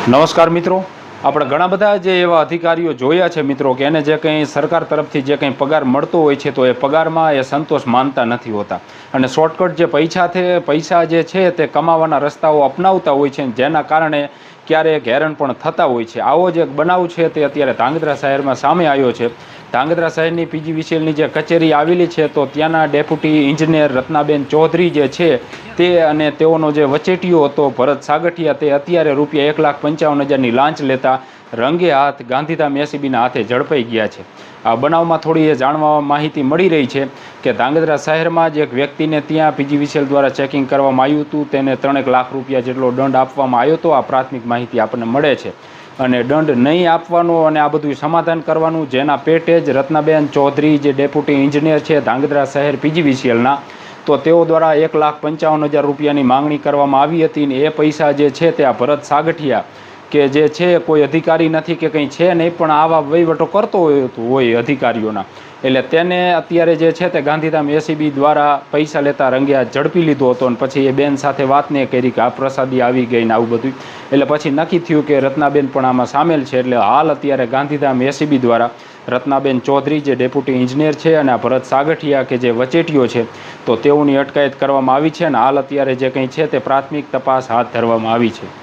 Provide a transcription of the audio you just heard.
નમસ્કાર મિત્રો, આપણે ઘણા બધા જે એવા અધિકારીઓ જોયા છે મિત્રો કે એને જે કંઈ સરકાર તરફથી જે કંઈ પગાર મળતો હોય છે તો એ પગારમાં એ સંતોષ માનતા નથી હોતા અને શોર્ટકટ જે પૈસા જે છે તે કમાવાના રસ્તાઓ અપનાવતા હોય છે, જેના કારણે ક્યારેક હેરાન પણ થતા હોય છે। આવો જ એક બનાવ છે તે અત્યારે ધાંગધ્રા શહેરમાં સામે આવ્યો છે। ધાંગધ્રા શહેરની પીજીવીસીએલની જે કચેરી આવેલી છે તો ત્યાંના ડેપ્યુટી એન્જિનિયર રત્નાબેન ચૌધરી જે છે તે અને તેઓનો જે વચેટિયો હતો ભરત સાગઠિયા તે અત્યારે રૂપિયા 1,55,000ની લાંચ લેતા રંગે હાથ ગાંધીધામ એસીબીના હાથે ઝડપાઈ ગયા છે। આ બનાવમાં થોડી એ જાણવા માહિતી મળી રહી છે કે ધાંગધ્રા શહેરમાં જ એક વ્યક્તિને ત્યાં પીજીવીસીએલ દ્વારા ચેકિંગ કરવામાં આવ્યું હતું, તેને 3 લાખ રૂપિયા જેટલો દંડ આપવામાં આવ્યો હતો। આ પ્રાથમિક માહિતી આપણને મળે છે અને દંડ નહીં આપવાનો અને આ બધું સમાધાન કરવાનું, જેના પેટે જ રત્નાબેન ચૌધરી જે ડેપ્યુટી એન્જિનિયર છે ધાંગધ્રા શહેર પીજીવીસીએલના, તો તેઓ દ્વારા 1,55,000 રૂપિયાની માંગણી કરવામાં આવી હતી અને એ પૈસા જે છે તે આ ભરત સાગઠિયા કે જે છે કોઈ અધિકારી નથી કે કંઈ છે નહીં, પણ આવા વહીવટો કરતો હોય અધિકારીઓના, એટલે તેને અત્યારે જે છે તે ગાંધીધામ એસીબી દ્વારા પૈસા લેતા રંગે હાથ ઝડપી લીધો હતો અને પછી એ બેન સાથે વાતને કરી કે આ પ્રસાદી આવી ગઈ ને આવું બધું, એટલે પછી નક્કી થયું કે રત્નાબેન પણ આમાં સામેલ છે। એટલે હાલ અત્યારે ગાંધીધામ એસીબી દ્વારા રત્નાબેન ચૌધરી જે ડેપ્યુટી એન્જિનિયર છે અને આ ભરત સાગઠિયા કે જે વચેટિયો છે તો તેઓની અટકાયત કરવામાં આવી છે અને હાલ અત્યારે જે કંઈ છે તે પ્રાથમિક તપાસ હાથ ધરવામાં આવી છે।